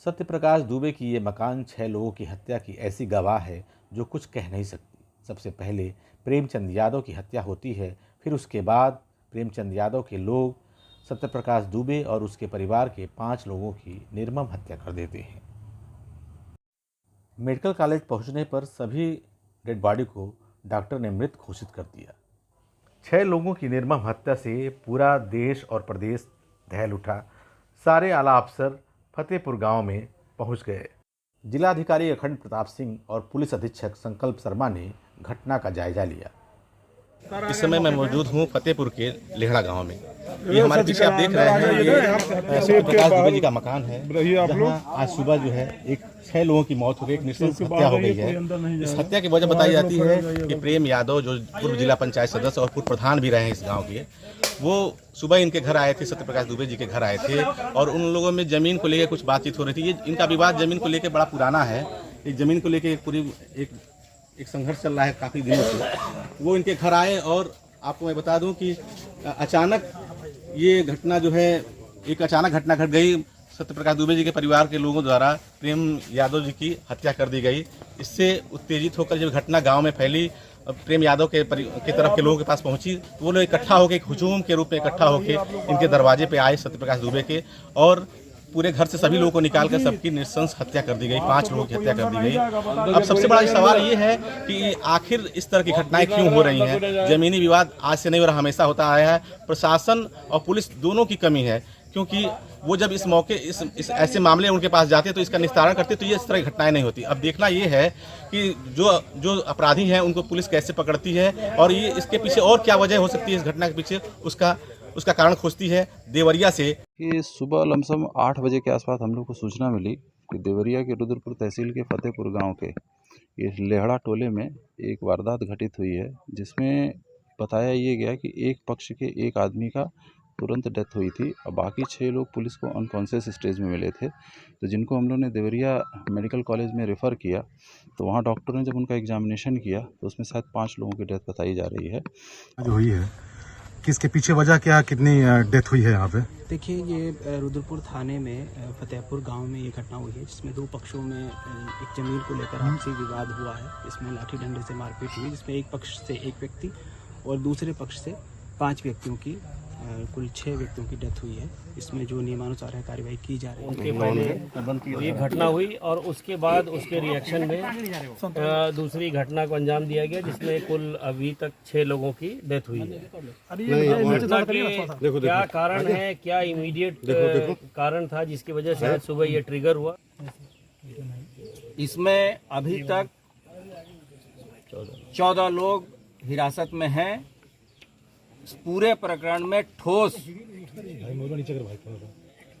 सत्यप्रकाश दुबे की ये मकान 6 लोगों की हत्या की ऐसी गवाह है जो कुछ कह नहीं सकती। सबसे पहले प्रेमचंद यादव की हत्या होती है, फिर उसके बाद प्रेमचंद यादव के लोग सत्यप्रकाश दुबे और उसके परिवार के 5 लोगों की निर्मम हत्या कर देते हैं। मेडिकल कॉलेज पहुंचने पर सभी डेड बॉडी को डॉक्टर ने मृत घोषित कर दिया। 6 लोगों की निर्मम हत्या से पूरा देश और प्रदेश दहल उठा। सारे आला अफसर फतेहपुर गांव में पहुंच गए। जिलाधिकारी अखंड प्रताप सिंह और पुलिस अधीक्षक संकल्प शर्मा ने घटना का जायजा लिया। इस समय मैं मौजूद हूँ फतेहपुर के लेहड़ा गांव में। ये हमारे पीछे आप देख रहे हैं, ये सत्यप्रकाश दुबे जी का मकान है, जहां आज सुबह जो है 6 लोगों की मौत हो गई, एक नृशंस हत्या हो गई है। इस हत्या की वजह बताई जाती है कि प्रेम यादव, जो पूर्व जिला पंचायत सदस्य और पूर्व प्रधान भी रहे हैं इस गाँव के, वो सुबह इनके घर आए थे, सत्यप्रकाश दुबे जी के घर आए थे और उन लोगों में ज़मीन को लेकर कुछ बातचीत हो रही थी। ये इनका विवाद ज़मीन को लेकर बड़ा पुराना है। इस ज़मीन को लेकर पूरी एक संघर्ष चल रहा है काफ़ी दिनों से। वो इनके घर आए और आपको मैं बता दूं कि अचानक ये घटना जो है, एक अचानक घटना घट गई। सत्यप्रकाश दुबे जी के परिवार के लोगों द्वारा प्रेम यादव जी की हत्या कर दी गई। इससे उत्तेजित होकर जब घटना गांव में फैली, प्रेम यादव के तरफ के लोगों के पास पहुंची, तो वो लोग इकट्ठा होकर, एक हुजूम के रूप में इकट्ठा होकर इनके दरवाजे पे आए सत्यप्रकाश दुबे के, और पूरे घर से सभी लोगों को निकालकर सबकी नृशंस हत्या कर दी गई। 5 लोगों की हत्या कर दी गई। अब सबसे बड़ा सवाल ये है कि आखिर इस तरह की घटनाएं क्यों हो रही हैं। जमीनी विवाद आज से नहीं हो रहा, हमेशा होता आया है। प्रशासन और पुलिस दोनों की कमी है, क्योंकि वो जब इस मौके इस ऐसे मामले उनके पास जाते तो इसका निस्तारण करते तो ये इस तरह की घटनाएं नहीं होती। अब देखना ये है कि जो अपराधी हैं उनको पुलिस कैसे पकड़ती है, और ये इसके पीछे और क्या वजह हो सकती है इस घटना के पीछे, उसका कारण खोजती है। देवरिया से कि सुबह लमसम 8 बजे के आसपास हम लोग को सूचना मिली कि देवरिया के रुद्रपुर तहसील के फतेहपुर गांव के ये लेहड़ा टोले में एक वारदात घटित हुई है, जिसमें बताया ये गया कि एक पक्ष के एक आदमी का तुरंत डेथ हुई थी और बाकी 6 लोग पुलिस को अनकॉन्शियस स्टेज में मिले थे। तो जिनको हम लोग ने देवरिया मेडिकल कॉलेज में रेफ़र किया, तो वहाँ डॉक्टर ने जब उनका एग्जामिनेशन किया तो उसमें शायद 5 लोगों की डेथ बताई जा रही है। जो हुई है किसके पीछे वजह क्या, कितनी डेथ हुई है यहाँ पे? देखिए, ये रुद्रपुर थाने में फतेहपुर गांव में ये घटना हुई है, जिसमें 2 पक्षों में एक जमीन को लेकर आपसी विवाद हुआ है। इसमें लाठी डंडे से मारपीट हुई, जिसमें एक पक्ष से 1 व्यक्ति और दूसरे पक्ष से 5 व्यक्तियों की, कुल 6 व्यक्तियों की डेथ हुई है। इसमें जो नियमानुसार है कार्रवाई की जा रही है। उनके पहले ये घटना हुई और उसके बाद उसके रिएक्शन में दूसरी घटना को अंजाम दिया गया, जिसमें कुल अभी तक 6 लोगों की डेथ हुई है। घटना के क्या कारण है, क्या इमीडिएट कारण था जिसकी वजह से आज सुबह ये ट्रिगर हुआ? इसमें अभी तक 14 लोग हिरासत में हैं। इस पूरे प्रकरण में ठोस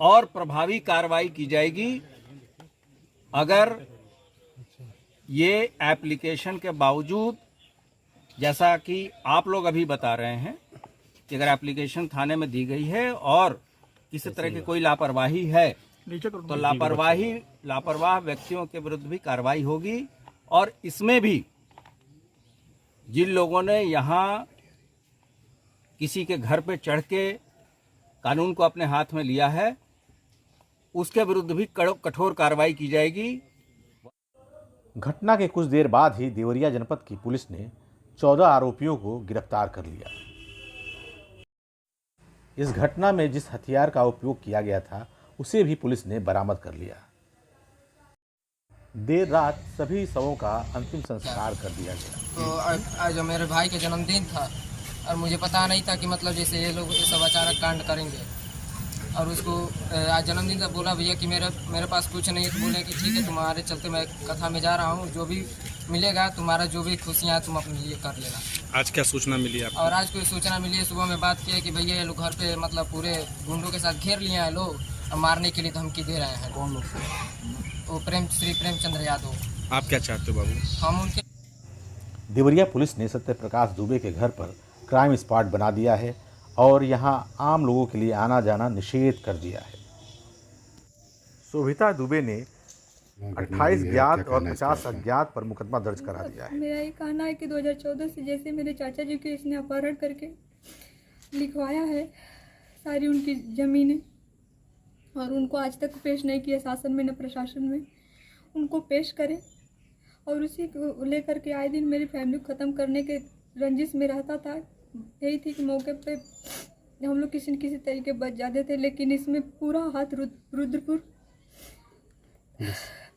और प्रभावी कार्रवाई की जाएगी। अगर ये एप्लीकेशन के बावजूद, जैसा कि आप लोग अभी बता रहे हैं कि अगर एप्लीकेशन थाने में दी गई है और किसी तरह की कोई लापरवाही है, तो लापरवाह व्यक्तियों के विरुद्ध भी कार्रवाई होगी। और इसमें भी जिन लोगों ने यहाँ किसी के घर पे चढ़ के कानून को अपने हाथ में लिया है, उसके विरुद्ध भी कठोर कार्रवाई की जाएगी। घटना के कुछ देर बाद ही देवरिया जनपद की पुलिस ने 14 आरोपियों को गिरफ्तार कर लिया। इस घटना में जिस हथियार का उपयोग किया गया था उसे भी पुलिस ने बरामद कर लिया। देर रात सभी शवों का अंतिम संस्कार कर दिया गया। तो आज मेरे भाई का जन्मदिन था और मुझे पता नहीं था कि मतलब जैसे ये लोग ये सब अचानक कांड करेंगे। और उसको आज जन्मदिन था, बोला भैया कि मेरे पास कुछ नहीं है। तो बोले कि ठीक है, तुम्हारे चलते मैं कथा में जा रहा हूँ, जो भी मिलेगा तुम्हारा, जो भी खुशियाँ तुम अपने लिए कर लेना। आज क्या सूचना मिली आपको? और आज कोई सूचना मिली है, सुबह में बात की है कि भैया ये लोग घर पे मतलब पूरे गुंडों के साथ घेर लिए हैं लोग और मारने के लिए धमकी दे रहे हैं। कौन लोग? वो श्री प्रेमचंद यादव। आप क्या चाहते हो बाबू? हम उनके देवरिया पुलिस ने सत्यप्रकाश दुबे के घर पर क्राइम स्पॉट बना दिया है और यहां आम लोगों के लिए आना जाना निषेध कर दिया है। शोभिता दुबे ने 28 ज्ञात और 50 अज्ञात पर मुकदमा दर्ज करा दिया है। मेरा ये कहना है कि 2014 से जैसे मेरे चाचा जी को इसने अपहरण करके लिखवाया है सारी उनकी ज़मीनें, और उनको आज तक पेश नहीं किया शासन में न प्रशासन में। उनको पेश करें और उसी को लेकर के आए दिन मेरी फैमिली को ख़त्म करने के रंजिश में रहता था। यही थी कि मौके पे हम लोग किसी न किसी तरीके बच जाते थे, लेकिन इसमें पूरा हाथ रुद्रपुर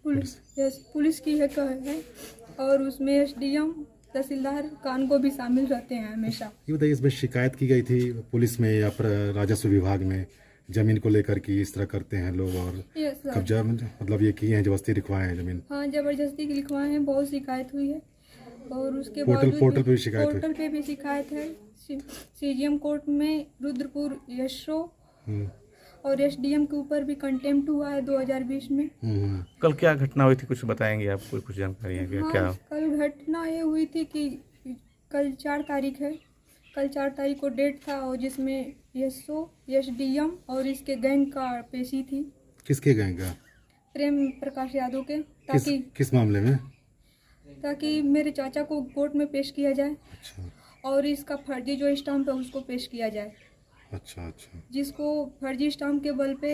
पुलिस की है और उसमें SDM तहसीलदार कानगो भी शामिल रहते हैं हमेशा। ये बताइए, इसमें शिकायत की गई थी पुलिस में या राजस्व विभाग में जमीन को लेकर कि इस तरह करते हैं लोग और कब्जा मतलब ये किए हैं, जबरदस्ती लिखवाए हैं जमीन? हाँ, जबरदस्ती लिखवाए हैं, बहुत शिकायत हुई है। और उसके पोर्टल पे भी शिकायत है CGM कोर्ट में रुद्रपुर SO और SDM के ऊपर भी कंटेम्प्ट हुआ है 2020 में। कल क्या घटना हुई थी, कुछ बताएंगे आप? कुछ जानकारी है हाँ, क्या? कल घटना ये हुई थी कि कल 4 तारीख है, कल 4 तारीख को डेट था और जिसमें SO SDM और इसके गैंग का पेशी थी। किसके गैंग का? प्रेम प्रकाश यादव के। ताकि किस मामले में? ताकि मेरे चाचा को कोर्ट में पेश किया जाए। अच्छा। और इसका फर्जी जो स्टाम्प है उसको पेश किया जाए। अच्छा। जिसको फर्जी स्टाम्प के बल पे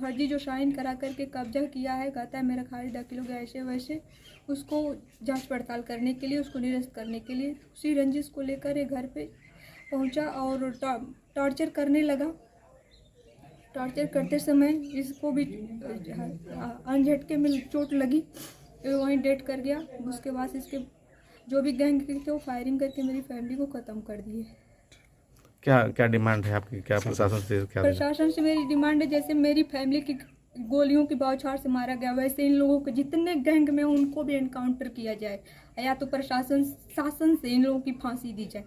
फर्जी जो साइन करा करके कब्जा किया है, कहता है मेरा खारिज दाखिल हो गया ऐसे वैसे, उसको जांच पड़ताल करने के लिए, उसको निरस्त करने के लिए उसी रंजिश को लेकर ये घर पे पहुंचा और टॉर्चर करने लगा। टॉर्चर करते समय इसको भी अनझटके में चोट लगी, वहीं डेथ कर गया। उसके बाद इसके जो भी गैंग थे वो फायरिंग करके मेरी फैमिली को ख़त्म कर दिए। क्या डिमांड है आपकी? क्या प्रशासन से क्या? प्रशासन से मेरी डिमांड है, जैसे मेरी फैमिली की गोलियों की बौछार से मारा गया, वैसे इन लोगों के जितने गैंग में उनको भी एनकाउंटर किया जाए, या तो प्रशासन शासन से इन लोगों की फांसी दी जाए।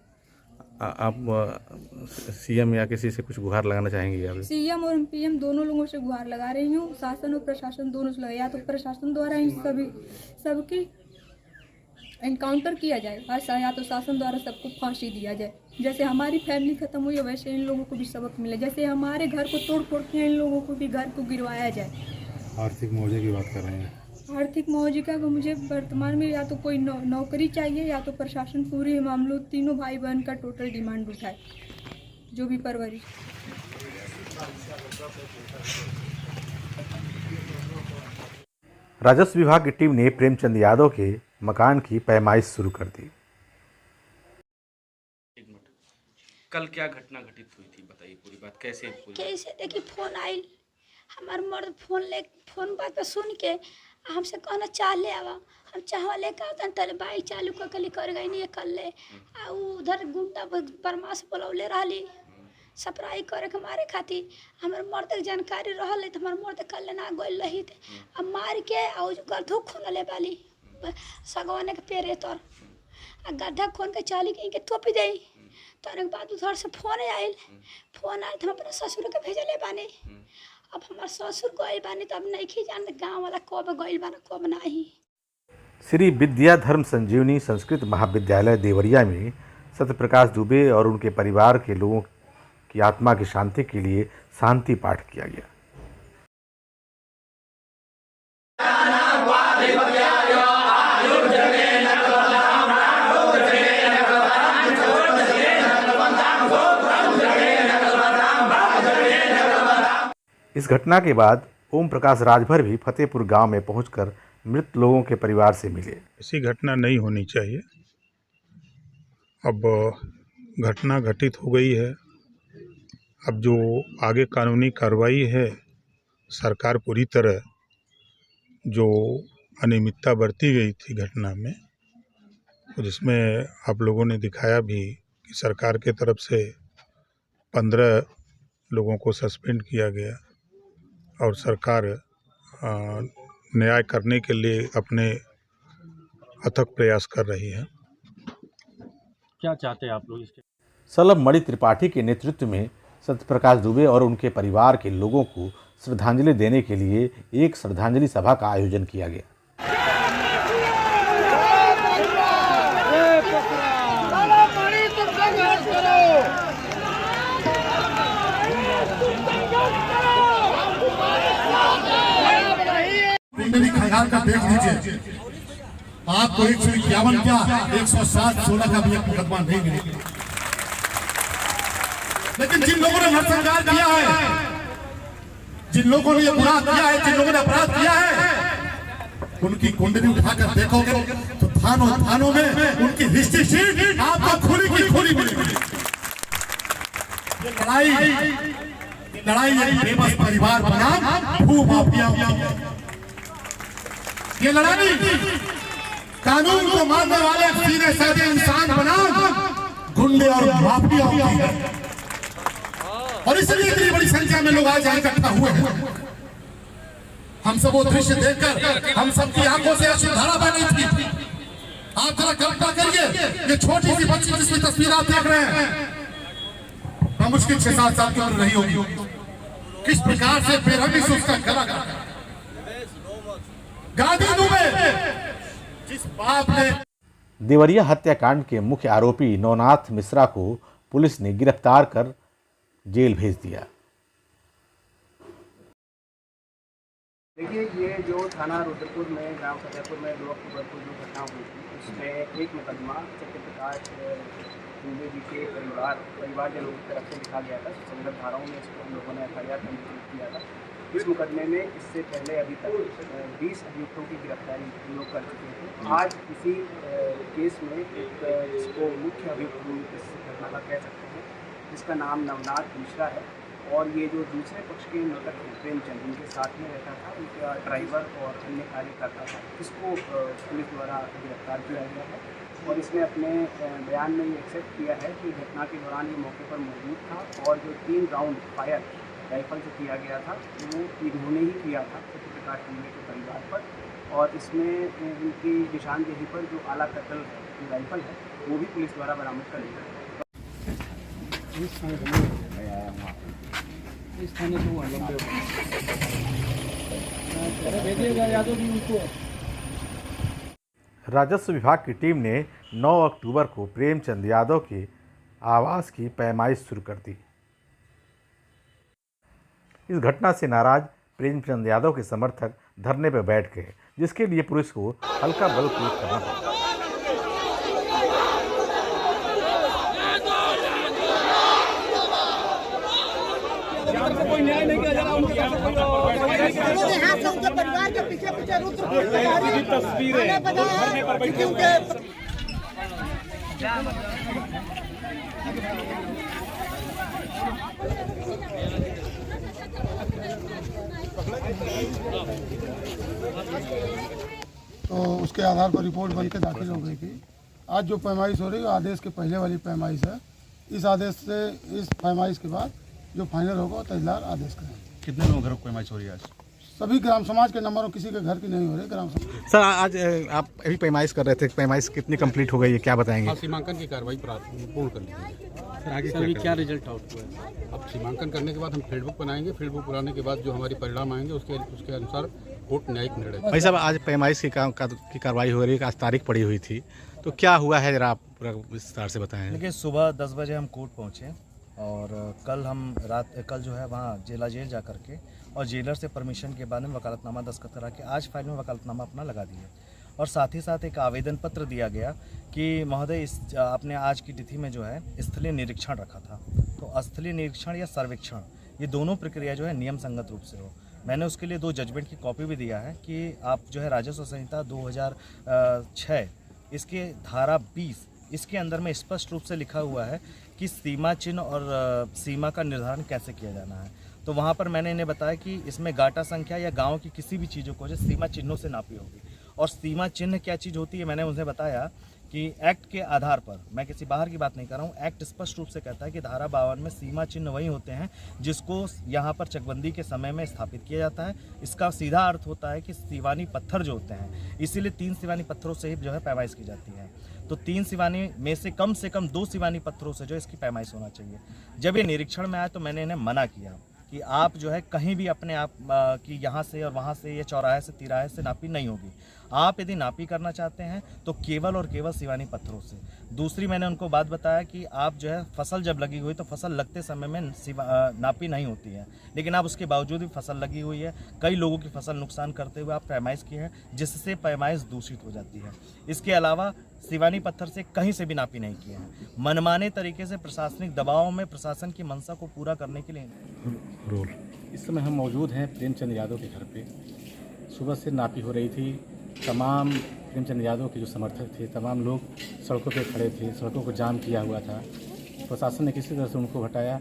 आप CM या किसी से कुछ गुहार लगाना चाहेंगे? आप CM और PM दोनों लोगों से गुहार लगा रही हूँ, शासन और प्रशासन दोनों से लगा, या तो प्रशासन द्वारा इन सबकी एनकाउंटर किया जाए और या तो शासन द्वारा सबको फांसी दिया जाए। जैसे हमारी फैमिली ख़त्म हुई है वैसे इन लोगों को भी सबक मिले, जैसे हमारे घर को तोड़ फोड़ के इन लोगों को भी घर को गिरवाया जाए। आर्थिक मुआवजे की बात कर रहे हैं? आर्थिक मुआवजे का मुझे वर्तमान में या तो कोई नौकरी चाहिए या तो प्रशासन पूरे मामलों तीनों भाई बहन का टोटल डिमांड उठाए, जो भी परवरिश। राजस्व विभाग की टीम ने प्रेमचंद यादव के मकान की पैमाइश शुरू कर दी। कल क्या घटना घटित हुई थी, बताइए पूरी बात। कैसे देखिए, फोन आई, हमार मर्द फोन बात पे सुन के हमसे कहना चाह ले आवा, हम चाह लेकर आता तले बाइक चालू कर गई नहीं कर ले। उधर गुंडा बदमाश बोलौले रही सप्राई करे के मारे खातिर। हमारे मर्द के जानकारी रहल तो हमारे मर्द कल ना गल रही थे, अब मार के और गड्ढो खोन ले वाली सगवाने के पेड़े तर गड्ढा खोन के चाली के तोपी दे। तोरे के बाद उधर से फोन आयल तो हम अपने ससुर के भेजले बानी। अब हमारे ससुर गए बानी तो अब नहीं जानते गाँव वाला कब गइल बाना कब नहीं। श्री विद्या धर्म संजीवनी संस्कृत महाविद्यालय देवरिया में सत्यप्रकाश दुबे और उनके परिवार के लोगों की आत्मा की शांति के लिए शांति पाठ किया गया। इस घटना के बाद ओम प्रकाश राजभर भी फतेहपुर गांव में पहुंचकर मृत लोगों के परिवार से मिले। ऐसी घटना नहीं होनी चाहिए। अब घटना घटित हो गई है, अब जो आगे कानूनी कार्रवाई है, सरकार पूरी तरह जो अनियमितता बरती गई थी घटना में, जिसमें आप लोगों ने दिखाया भी कि सरकार के तरफ से 15 लोगों को सस्पेंड किया गया और सरकार न्याय करने के लिए अपने अथक प्रयास कर रही है। क्या चाहते हैं आप लोग इसके? सलभ मणि त्रिपाठी के नेतृत्व में सत्यप्रकाश दुबे और उनके परिवार के लोगों को श्रद्धांजलि देने के लिए एक श्रद्धांजलि सभा का आयोजन किया गया। ख्याल का देख लीजिए, आपको 151 क्या 107-16 का भी मुकदमा नहीं मिलेगा, लेकिन जिन लोगों ने भ्रष्टाचार किया है, जिन लोगों ने ये गुनाह किया है, जिन लोगों ने अपराध किया है, उनकी कुंडली उठाकर देखोगे तो थानों में उनकी हिस्ट्री शीट आपको खुली की खुली मिलेगी। ये लड़ाई एक बेबस परिवार बनाम भू माफियाओं की। ये लड़ाई कानून को मानने वाले सीधे साधे इंसान बनाम गुंडे और माफियाओं की है। और इसलिए इतनी बड़ी संख्या में लोग आज इकट्ठा हुए हैं। हम सब वो दृश्य देखकर हम सबकी आंखों से अश्रुधारा बह रही थी। आप जरा कल्पना करिए, ये छोटी सी बच्ची जिसकी तस्वीर आप देख रहे हैं, मुश्किल 6-7 साल की उम्र रही होगी, किस प्रकार से बेरहमी से उसका गला काटा। गांधी दुबे जिस बाप ने देवरिया हत्याकांड के मुख्य आरोपी नवनाथ मिश्रा को पुलिस ने गिरफ्तार कर जेल भेज दिया। देखिए, ये जो थाना रुद्रपुर में गांव फतेहपुर में 2 अक्टूबर को जो घटना हुई थी, उसमें एक मुकदमा सत्यप्रकाश दुबे जी के परिवारजनों की तरफ से लिखा गया था। संदर्भ धाराओं में इसको हम लोगों ने FIR पंजीकृत किया था। इस मुकदमे में इससे पहले अभी तक 20 अभियुक्तों की गिरफ्तारी हम लोग कर चुके थे। आज इसी केस में एक जिसको मुख्य अभियुक्त इस घटना का कह सकते हैं, जिसका नाम नवनाथ मिश्रा है, और ये जो दूसरे पक्ष के मृतक प्रेमचंद उनके साथ में रहता था, उनका ड्राइवर और अन्य कार्य करता था, इसको पुलिस द्वारा गिरफ्तार किया गया है। और इसने अपने बयान में ये एक्सेप्ट किया है कि घटना के दौरान ये मौके पर मौजूद था, और जो 3 राउंड फायर राइफल से किया गया था वो इन्होंने ही किया था सत्यप्रकाश दुबे के परिवार पर। और इसमें इनकी निशानदेही पर जो आला कतल राइफल है वो भी पुलिस द्वारा बरामद कर लिया है। राजस्व विभाग की टीम ने 9 अक्टूबर को प्रेमचंद यादव के आवास की पैमाइश शुरू कर दी। इस घटना से नाराज प्रेमचंद यादव के समर्थक धरने पर बैठ गए, जिसके लिए पुलिस को हल्का बल प्रयोग करना पड़ा। कोई न्याय नहीं किया जा रहा, उनके परिवार के पीछे तस्वीरें तो उसके आधार पर रिपोर्ट बन के दाखिल हो गई थी। आज जो पैमाइश हो रही है आदेश के पहले वाली पैमाइश है। इस आदेश से इस पैमाइश के बाद जो फाइनल होगा तहसीलदार आदेश करें। कितने लोगों घर पैमाइश हो रही है आज? सभी ग्राम समाज के नंबरों, किसी के घर की नहीं हो रही ग्राम समाज। सर, आज आप अभी पैमाइश कर रहे थे, पैमाइश कितनी कंप्लीट हो गई है, क्या बताएंगे? सीमांकन की कार्रवाई पूर्ण कर ली है। सर आगे क्या रिजल्ट आउट हुआ है? अब सीमांकन करने के बाद हम फील्ड बुक बनाएंगे। फील्ड बुक बनाने के बाद जो हमारे परिणाम आएंगे उसके अनुसार कोर्ट न्यायिक निर्णय। भाई साहब, आज पैमाइश की कार्रवाई हो रही है, आज तारीख पड़ी हुई थी, तो क्या हुआ है जरा आप पूरा विस्तार से बताएं। देखिए, सुबह 10 बजे हम कोर्ट पहुँचे और कल जो है वहाँ जेल जा करके और जेलर से परमिशन के बाद में वकालतनामा दस्तखत करा के आज फाइल में वकालतनामा अपना लगा दिया। और साथ ही साथ एक आवेदन पत्र दिया गया कि महोदय आपने आज की तिथि में जो है स्थलीय निरीक्षण रखा था, तो स्थलीय निरीक्षण या सर्वेक्षण ये दोनों प्रक्रिया जो है नियम संगत रूप से हो। मैंने उसके लिए 2 जजमेंट की कॉपी भी दिया है कि आप जो है राजस्व संहिता 2006 इसके धारा 20 इसके अंदर में स्पष्ट रूप से लिखा हुआ है कि सीमा चिन्ह और सीमा का निर्धारण कैसे किया जाना है। तो वहाँ पर मैंने इन्हें बताया कि इसमें गाटा संख्या या गांव की किसी भी चीज़ों को जो सीमा चिन्हों से नापी होगी। और सीमा चिन्ह क्या चीज़ होती है, मैंने उन्हें बताया कि एक्ट के आधार पर, मैं किसी बाहर की बात नहीं कर रहा हूँ, एक्ट स्पष्ट रूप से कहता है कि धारा 52 में सीमा चिन्ह वही होते हैं जिसको यहाँ पर चकबंदी के समय में स्थापित किया जाता है। इसका सीधा अर्थ होता है कि सीवानी पत्थर जो होते हैं, इसीलिए 3 सीवानी पत्थरों से ही जो है पैमाइश की जाती है। तो 3 सीवानी में से कम 2 सीवानी पत्थरों से जो इसकी पैमाइश होना चाहिए। जब ये निरीक्षण में आया तो मैंने इन्हें मना किया कि आप जो है कहीं भी अपने आप कि यहाँ से और वहाँ से ये चौराहे से तिराहे से नापी नहीं होगी। आप यदि नापी करना चाहते हैं तो केवल और केवल सिवानी पत्थरों से। दूसरी मैंने उनको बात बताया कि आप जो है फसल जब लगी हुई तो फसल लगते समय में नापी नहीं होती है, लेकिन आप उसके बावजूद भी फसल लगी हुई है, कई लोगों की फसल नुकसान करते हुए आप पैमाइश की है, जिससे पैमाइश दूषित हो जाती है। इसके अलावा सिवानी पत्थर से कहीं से भी नापी नहीं किया है। मनमाने तरीके से प्रशासनिक दबाव में प्रशासन की मंशा को पूरा करने के लिए रोल। इस समय हम मौजूद हैं प्रेमचंद यादव के घर पे। सुबह से नापी हो रही थी। तमाम प्रेमचंद यादव के जो समर्थक थे, तमाम लोग सड़कों पे खड़े थे, सड़कों को जाम किया हुआ था। प्रशासन ने किसी तरह से उनको हटाया।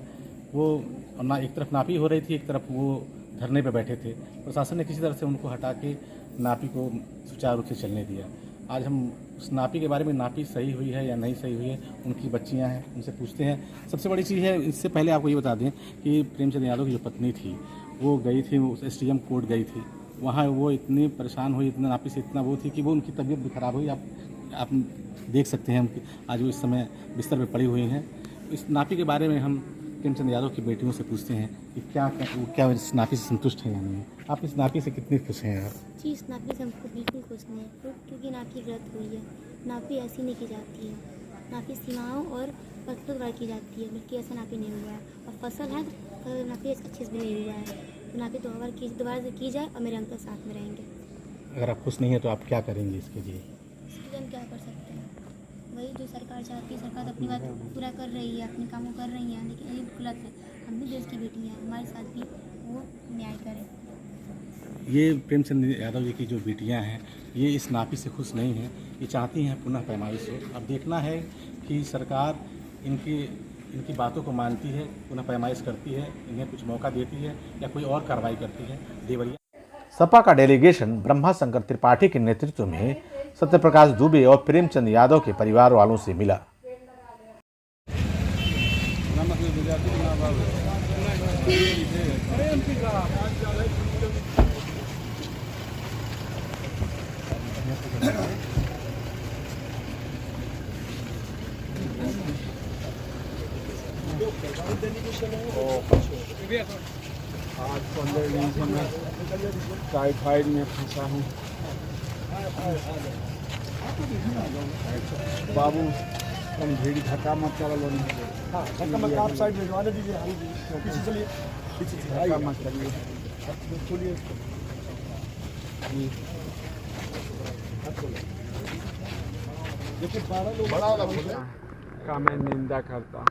वो ना एक तरफ नापी हो रही थी, एक तरफ वो धरने पे बैठे थे। प्रशासन ने किसी तरह से उनको हटा के नापी को सुचारू रूप से चलने दिया। आज हम उस नापी के बारे में, नापी सही हुई है या नहीं सही हुई है, उनकी बच्चियां हैं, उनसे पूछते हैं। सबसे बड़ी चीज़ है, इससे पहले आपको ये बता दें कि प्रेमचंद यादव की जो पत्नी थी वो गई थी, SDM कोर्ट गई थी। वहाँ वो इतनी परेशान हुई, इतना नापी से इतना वो थी कि वो उनकी तबीयत भी खराब हुई। आप देख सकते हैं आज वो इस समय बिस्तर पे पड़ी हुई हैं। इस नापी के बारे में हम प्रेमचंद यादव की बेटियों से पूछते हैं कि क्या इस नापी से संतुष्ट हैं या नहीं। आप इस नापी से कितनी खुश हैं आप? जी, इस नापी से हमको बिल्कुल खुश नहीं है, क्योंकि नापी गलत हुई है। नापी ऐसी नहीं की जाती है। नापी सीमाओं और पत्थरों द्वारा की जाती है, बल्कि ऐसा नापी नहीं हुआ है। और फसल है तो नापी अच्छे से भी नहीं हुआ है। तो नापी दोबारा से की जाए और मेरे अंकल साथ में रहेंगे। अगर आप खुश नहीं हैं तो आप क्या करेंगे इसके लिए? इसके लिए हम क्या कर सकते हैं? वही जो सरकार चाहती है, सरकार तो अपनी बात पूरा कर रही है, अपने कामों कर रही है, लेकिन ये गलत है। हम भी देश की बेटी हैं, हमारे साथ भी वो न्याय करें। ये प्रेमचंद यादव जी की जो बेटियां हैं, ये इस नापी से खुश नहीं हैं। ये चाहती हैं पुनः पैमाइश हो। अब देखना है कि सरकार इनकी बातों को मानती है, पुनः पैमाइश करती है, इन्हें कुछ मौका देती है या कोई और कार्रवाई करती है। देवरिया सपा का डेलीगेशन ब्रह्मा शंकर त्रिपाठी के नेतृत्व में सत्यप्रकाश दुबे और प्रेमचंद यादव के परिवार वालों से मिला। आज 15 दिन से मैं टाइफाइड में फंसा हूँ। बाबू कम भीड़ धक्का मत चलो। हाँ, धक्का मत, आप साइड में भिजवा दीजिए। पीछे चलिए, धक्का मत करिए। खोलिए देखिए, 12 लोग का मैं निंदा करता हूँ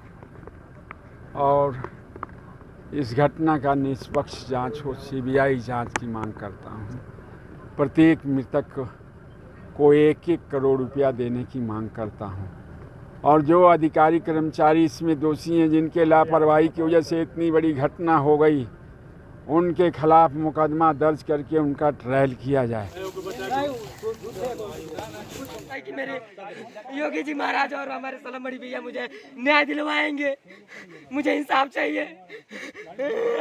और इस घटना का निष्पक्ष जांच हो, CBI जांच की मांग करता हूँ। प्रत्येक मृतक को 1-1 करोड़ रुपया देने की मांग करता हूँ और जो अधिकारी कर्मचारी इसमें दोषी हैं, जिनके लापरवाही की वजह से इतनी बड़ी घटना हो गई, उनके खिलाफ मुकदमा दर्ज करके उनका ट्रायल किया जाए। कि मेरे योगी जी महाराज और हमारे सलाम बड़ी भैया मुझे न्याय दिलवाएंगे। मुझे इंसाफ चाहिए।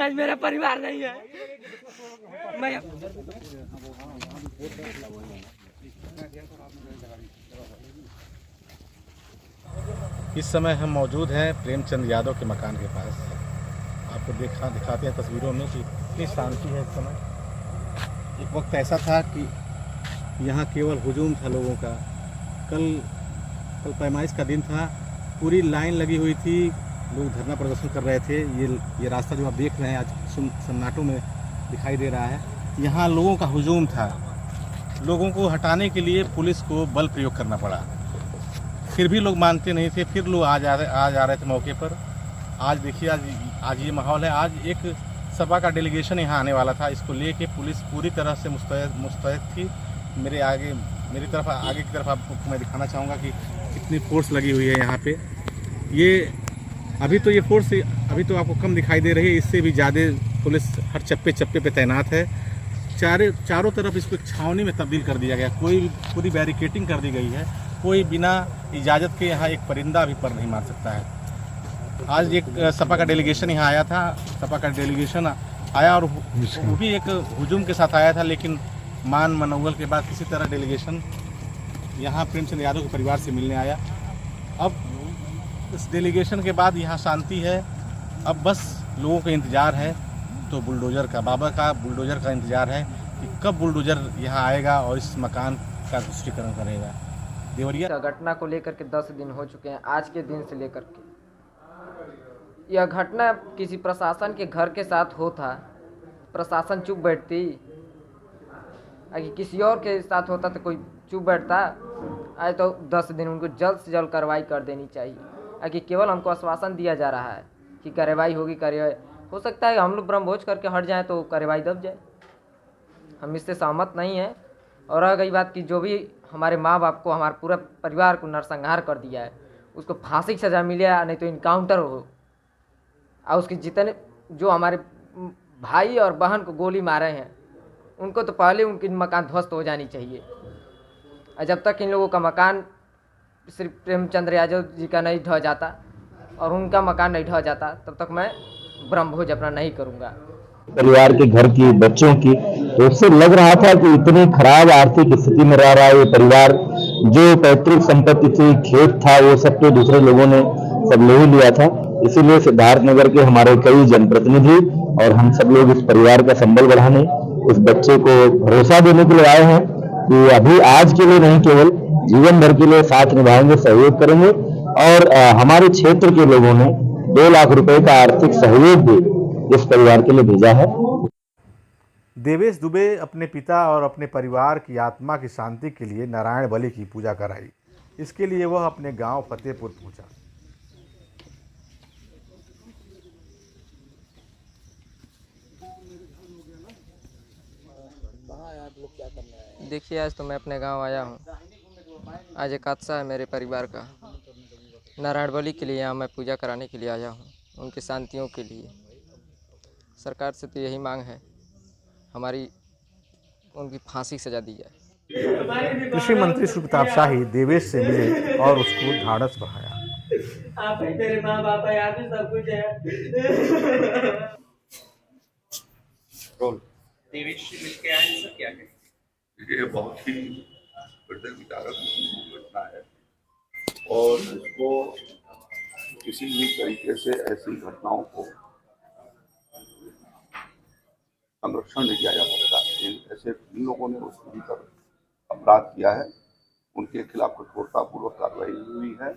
आज मेरा परिवार नहीं है। मैं इस समय हम मौजूद हैं प्रेमचंद यादव के मकान के पास। आपको दिखाते हैं तस्वीरों में कि इतनी शांति है इस समय। एक वक्त ऐसा था कि यहाँ केवल हुजूम था लोगों का। कल पैमाइश का दिन था, पूरी लाइन लगी हुई थी, लोग धरना प्रदर्शन कर रहे थे। ये रास्ता जो आप देख रहे हैं आज सन्नाटों में दिखाई दे रहा है, यहाँ लोगों का हुजूम था। लोगों को हटाने के लिए पुलिस को बल प्रयोग करना पड़ा, फिर भी लोग मानते नहीं थे। फिर लोग आ जा रहे थे मौके पर। आज देखिए, आज ये माहौल है। आज एक सपा का डेलीगेशन यहाँ आने वाला था, इसको लेके पुलिस पूरी तरह से मुस्तैद थी। मेरी तरफ आगे की तरफ आपको मैं दिखाना चाहूँगा कि कितनी फोर्स लगी हुई है यहाँ पे। अभी तो आपको कम दिखाई दे रही है, इससे भी ज़्यादा पुलिस हर चप्पे पे तैनात है। चारों तरफ इसको एक छावनी में तब्दील कर दिया गया। पूरी बैरिकेटिंग कर दी गई है। कोई बिना इजाज़त के यहाँ एक परिंदा भी पर नहीं मार सकता है। आज एक सपा का डेलीगेशन यहाँ आया था। सपा का डेलीगेशन आया और वो भी एक हुजूम के साथ आया था, लेकिन मान मनोबल के बाद किसी तरह डेलीगेशन यहाँ प्रेमचंद यादव के परिवार से मिलने आया। अब इस डेलीगेशन के बाद यहाँ शांति है। अब बस लोगों का इंतज़ार है, तो बाबा का बुलडोज़र का इंतज़ार है कि कब बुलडोज़र यहाँ आएगा और इस मकान का स्पष्टीकरण करेगा। देवरिया घटना को लेकर के 10 दिन हो चुके हैं, आज के दिन से लेकर के। यह घटना किसी प्रशासन के घर के साथ होता, प्रशासन चुप बैठती? अगर किसी और के साथ होता तो कोई चुप बैठता? आज तो 10 दिन उनको जल्द से जल्द कार्रवाई कर देनी चाहिए। अगर केवल हमको आश्वासन दिया जा रहा है कि कार्रवाई होगी, कार्रवाई हो सकता है हम लोग ब्रह्मभोज करके हट जाएं तो कार्रवाई दब जाए। हम इससे सहमत नहीं हैं। और रह गई बात कि जो भी हमारे माँ बाप को, हमारे पूरा परिवार को नरसंहार कर दिया है, उसको फांसी की सज़ा मिले या नहीं तो इनकाउंटर हो। और उसके जितने जो हमारे भाई और बहन को गोली मारे हैं, उनको तो पहले उनकी मकान ध्वस्त हो जानी चाहिए। और जब तक इन लोगों का मकान श्री प्रेमचंद्र यादव जी का नहीं ढह जाता और उनका मकान नहीं ढह जाता, तब तक मैं ब्रह्मभोज अपना नहीं करूँगा। परिवार के घर की, बच्चों की, तो उससे लग रहा था कि इतनी खराब आर्थिक स्थिति में रह रहा है ये परिवार। जो पैतृक संपत्ति थी, खेत था, वो सब तो दूसरे लोगों ने सब ले ही लिया था। इसीलिए सिद्धार्थनगर के हमारे कई जनप्रतिनिधि और हम सब लोग इस परिवार का संबल बढ़ाने, इस बच्चे को भरोसा देने के लिए आए हैं कि अभी आज के लिए नहीं, केवल जीवन भर के लिए साथ निभाएंगे, सहयोग करेंगे। और हमारे क्षेत्र के लोगों ने 2 लाख रुपए का आर्थिक सहयोग भी इस परिवार के लिए भेजा है। देवेश दुबे अपने पिता और अपने परिवार की आत्मा की शांति के लिए नारायण बलि की पूजा कराई। इसके लिए वह अपने गांव फतेहपुर पहुंचा। देखिए, आज तो मैं अपने गांव आया हूं। आज एक हादसा है मेरे परिवार का। नारायण बलि के लिए यहाँ मैं पूजा कराने के लिए आया हूं, उनकी शांतियों के लिए। सरकार से तो यही मांग है, हमारी उनकी फांसी की सजा दी जाए। कृषि मंत्री श्री प्रताप शाही देवेश से मिले और उसको ढाढ़स बढ़ाया। आप ही तेरे माँ बाप है, आप ही सब कुछ है। देवेश से मिलके आए हैं सर, क्या कहें? ये बहुत ही हृदय विदारक घटना है और इसको किसी भी तरीके से ऐसी घटनाओं को संरक्षण नहीं किया जा सकता। ऐसे जिन लोगों ने उसके भीतर अपराध किया है, उनके खिलाफ कठोरतापूर्वक कार्रवाई हुई है।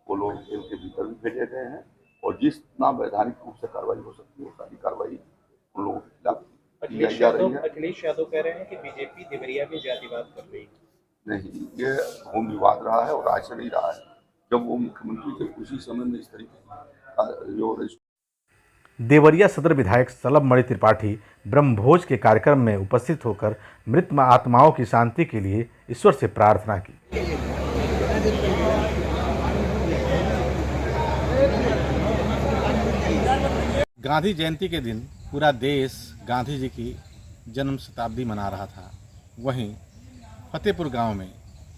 वो लोग जेल के भीतर भी भेजे गए हैं और जितना वैधानिक रूप से कार्रवाई हो सकती है, वो सारी कार्रवाई उन लोगों के खिलाफ अखिलेश यादव कह रहे हैं कि बीजेपी देवरिया में जातिवाद कर रही है। नहीं, ये होम विवाद रहा है और आज से नहीं रहा है। जब वो मुख्यमंत्री थे उसी समय में इस तरीके जो देवरिया सदर विधायक सलभ मणि त्रिपाठी ब्रह्मभोज के कार्यक्रम में उपस्थित होकर मृत आत्माओं की शांति के लिए ईश्वर से प्रार्थना की। गांधी जयंती के दिन पूरा देश गांधी जी की जन्म शताब्दी मना रहा था। वहीं फतेहपुर गांव में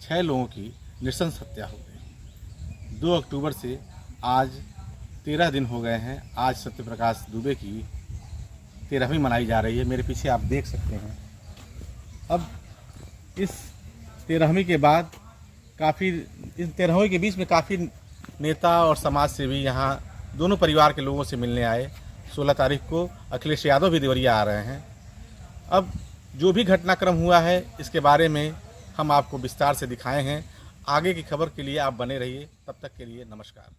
6 लोगों की नृशंस हत्या हो गई। 2 अक्टूबर से आज 13 दिन हो गए हैं। आज सत्यप्रकाश दुबे की 13वीं मनाई जा रही है। मेरे पीछे आप देख सकते हैं। अब इस 13वीं के बाद इस 13वीं के बीच में काफ़ी नेता और समाज सेवी यहाँ दोनों परिवार के लोगों से मिलने आए। 16 तारीख को अखिलेश यादव भी देवरिया आ रहे हैं। अब जो भी घटनाक्रम हुआ है इसके बारे में हम आपको विस्तार से दिखाए हैं। आगे की खबर के लिए आप बने रहिए। तब तक के लिए नमस्कार।